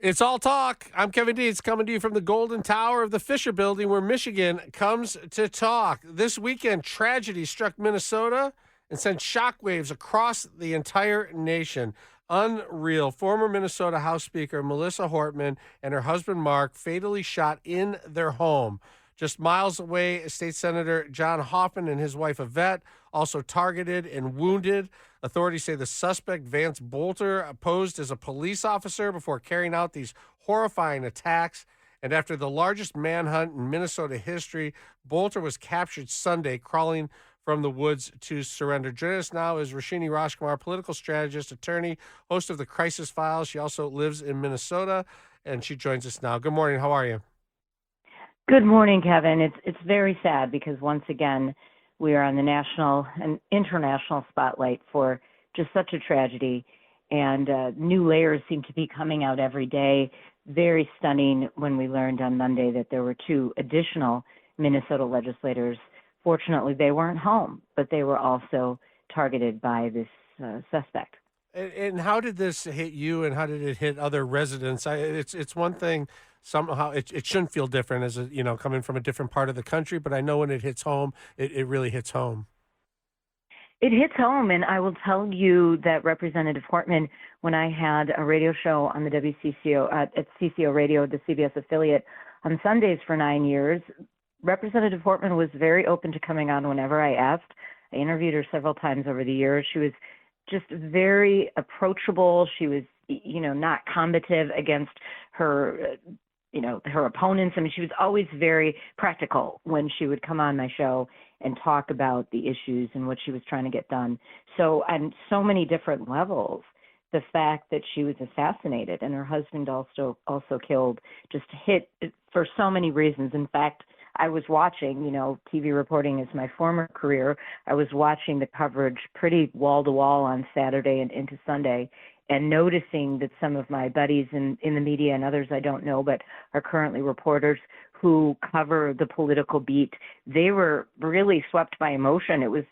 It's all talk. I'm Kevin Dietz coming to you from the Golden Tower of the Fisher Building where Michigan comes to talk. This weekend, tragedy struck Minnesota and sent shockwaves across the entire nation. Unreal. Former Minnesota House Speaker Melissa Hortman and her husband Mark fatally shot in their home. Just miles away, State Senator John Hoffman and his wife Yvette also targeted and wounded. Authorities say the suspect, Vance Boelter, posed as a police officer before carrying out these horrifying attacks. And after the largest manhunt in Minnesota history, Boelter was captured Sunday, crawling from the woods to surrender. Joining us now is Roshini, political strategist, attorney, host of the Crisis Files. She also lives in Minnesota, and she joins us now. Good morning. How are you? Good morning, Kevin. It's very sad because once again, we are on the national and international spotlight for just such a tragedy, and new layers seem to be coming out every day. Very stunning when we learned on Monday that there were 2 additional Minnesota legislators. Fortunately, they weren't home, but they were also targeted by this suspect. And how did this hit you, and how did it hit other residents? It's one thing. Somehow it shouldn't feel different as coming from a different part of the country, but I know when it hits home, it really hits home. It hits home, and I will tell you that Representative Hortman, when I had a radio show on the WCCO at CCO Radio, the CBS affiliate, on Sundays for 9 years, Representative Hortman was very open to coming on whenever I asked. I interviewed her several times over the years. She was just very approachable. She was, not combative against her her opponents. I mean, she was always very practical when she would come on my show and talk about the issues and what she was trying to get done. So on so many different levels, the fact that she was assassinated and her husband also killed just hit for so many reasons. In fact, I was watching, TV reporting is my former career. I was watching the coverage pretty wall to wall on Saturday and into Sunday, and noticing that some of my buddies in the media and others I don't know, but are currently reporters who cover the political beat, they were really swept by emotion. It was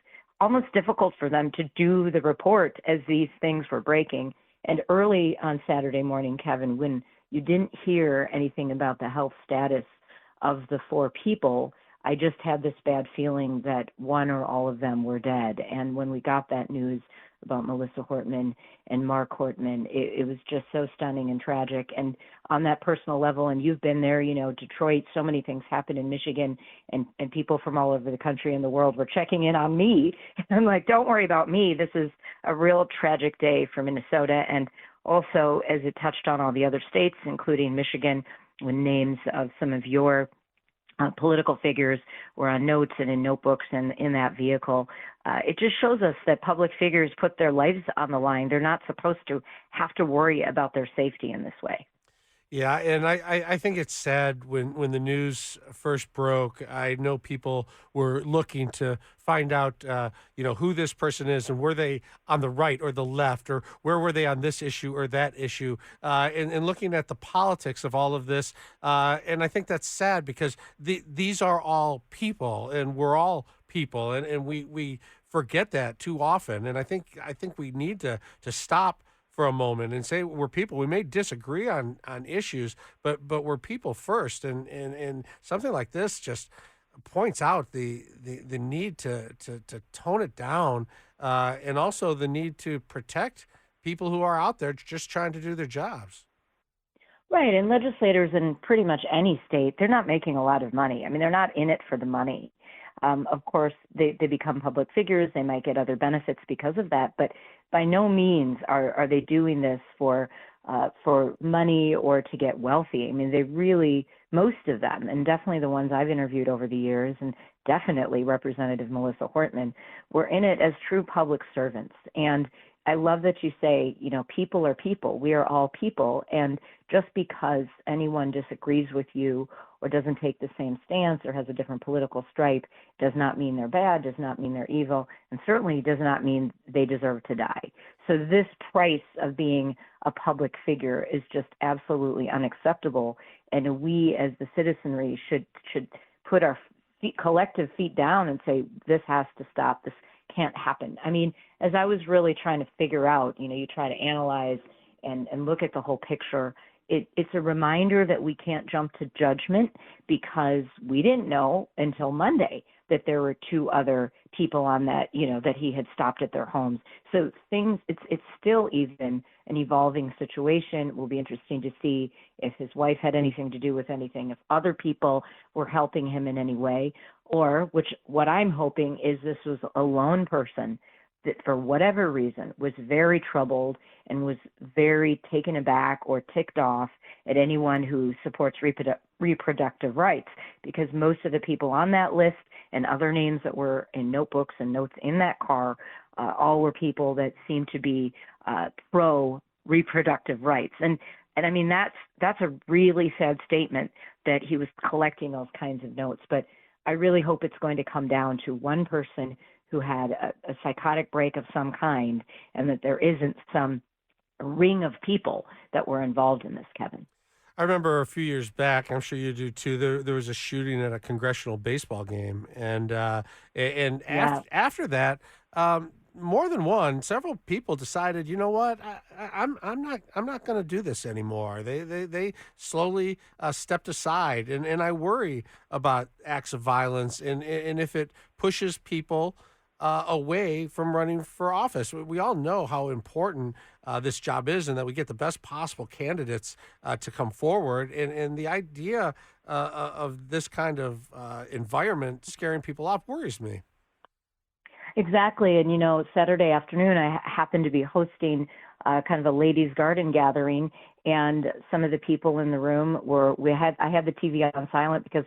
almost difficult for them to do the report as these things were breaking. And early on Saturday morning, Kevin, when you didn't hear anything about the health status of the 4 people, I just had this bad feeling that one or all of them were dead. And when we got that news about Melissa Hortman and Mark Hortman, it was just so stunning and tragic. And on that personal level, and you've been there, Detroit, so many things happen in Michigan, and people from all over the country and the world were checking in on me. And I'm like, don't worry about me. This is a real tragic day for Minnesota. And also, as it touched on all the other states, including Michigan, when names of some of your political figures were on notes and in notebooks and in that vehicle. It just shows us that public figures put their lives on the line. They're not supposed to have to worry about their safety in this way. Yeah, and I think it's sad when the news first broke. I know people were looking to find out, who this person is, and were they on the right or the left, or where were they on this issue or that issue, and looking at the politics of all of this. And I think that's sad because these are all people, and we're all people, and we forget that too often. And I think we need to stop for a moment and say we're people. We may disagree on issues, but we're people first. And something like this just points out the need to tone it down, and also the need to protect people who are out there just trying to do their jobs. Right, and legislators in pretty much any state, they're not making a lot of money. I mean, they're not in it for the money. Of course, they become public figures. They might get other benefits because of that, but by no means are they doing this for money or to get wealthy. I mean, they really, most of them, and definitely the ones I've interviewed over the years, and definitely Representative Melissa Hortman, were in it as true public servants. And I love that you say, people are people. We are all people. And just because anyone disagrees with you or doesn't take the same stance or has a different political stripe does not mean they're bad, does not mean they're evil, and certainly does not mean they deserve to die. So this price of being a public figure is just absolutely unacceptable. And we as the citizenry should put our collective feet down and say, this has to stop. This can't happen. I mean, as I was really trying to figure out, you try to analyze and look at the whole picture, it's a reminder that we can't jump to judgment because we didn't know until Monday that there were two other people on that, that he had stopped at their homes. So it's still even an evolving situation. It will be interesting to see if his wife had anything to do with anything, if other people were helping him in any way, or what I'm hoping is this was a lone person that for whatever reason was very troubled and was very taken aback or ticked off at anyone who supports reproductive rights, because most of the people on that list and other names that were in notebooks and notes in that car all were people that seemed to be pro reproductive rights. And I mean, that's a really sad statement that he was collecting those kinds of notes. But I really hope it's going to come down to one person who had a psychotic break of some kind, and that there isn't some ring of people that were involved in this, Kevin. I remember a few years back, I'm sure you do too, there was a shooting at a congressional baseball game. Yeah. After that, more than several people decided, you know what, I'm not going to do this anymore. They slowly stepped aside, and I worry about acts of violence and if it pushes people away from running for office. We all know how important this job is, and that we get the best possible candidates to come forward. And the idea of this kind of environment scaring people off worries me. Exactly. And, Saturday afternoon, I happened to be hosting kind of a ladies' garden gathering, and some of the people in the room I had the TV on silent because,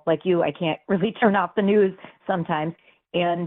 like you, I can't really turn off the news sometimes. And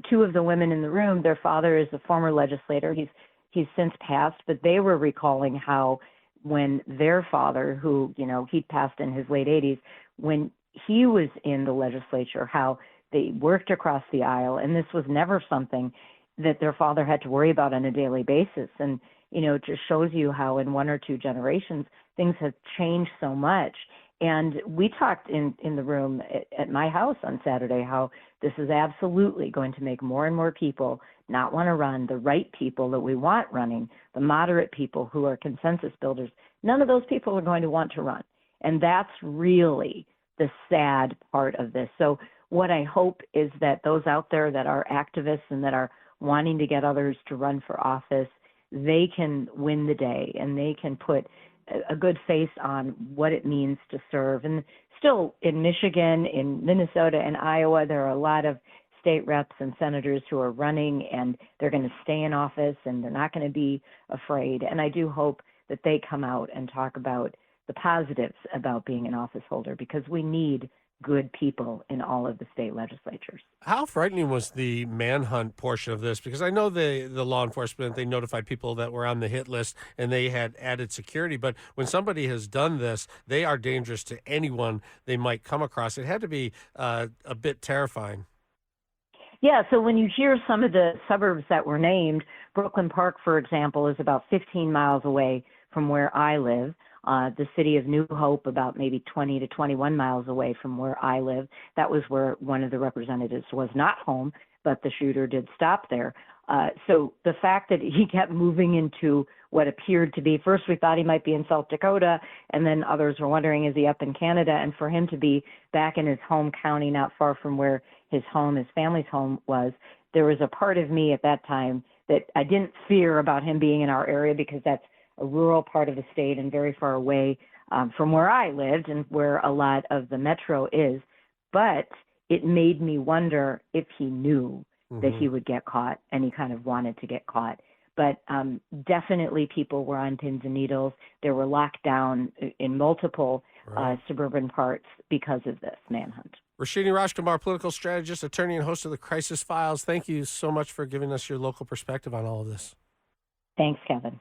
two of the women in the room, their father is a former legislator. He's since passed, but they were recalling how when their father, who, he'd passed in his late 80s, when he was in the legislature, how they worked across the aisle, and this was never something that their father had to worry about on a daily basis. And, it just shows you how in one or two generations, things have changed so much. And we talked in the room at my house on Saturday how this is absolutely going to make more and more people not want to run, the right people that we want running, the moderate people who are consensus builders. None of those people are going to want to run. And that's really the sad part of this. So what I hope is that those out there that are activists and that are wanting to get others to run for office, they can win the day and they can put a good face on what it means to serve. And still in Michigan, in Minnesota, and Iowa, there are a lot of state reps and senators who are running, and they're going to stay in office and they're not going to be afraid. And I do hope that they come out and talk about the positives about being an office holder, because we need good people in all of the state legislatures. How frightening was the manhunt portion of this? Because I know the law enforcement, they notified people that were on the hit list and they had added security. But when somebody has done this, they are dangerous to anyone they might come across. It had to be a bit terrifying. Yeah, so when you hear some of the suburbs that were named, Brooklyn Park, for example, is about 15 miles away from where I live. The city of New Hope, about maybe 20 to 21 miles away from where I live. That was where one of the representatives was not home, but the shooter did stop there. So the fact that he kept moving into what appeared to be, first we thought he might be in South Dakota, and then others were wondering, is he up in Canada? And for him to be back in his home county, not far from where his family's home was, there was a part of me at that time that I didn't fear about him being in our area, because that's a rural part of the state and very far away from where I lived and where a lot of the metro is. But it made me wonder if he knew that he would get caught, and he kind of wanted to get caught. But definitely people were on pins and needles. They were locked down in multiple suburban parts because of this manhunt. Roshini Rajkumar, political strategist, attorney, and host of the Crisis Files. Thank you so much for giving us your local perspective on all of this. Thanks, Kevin.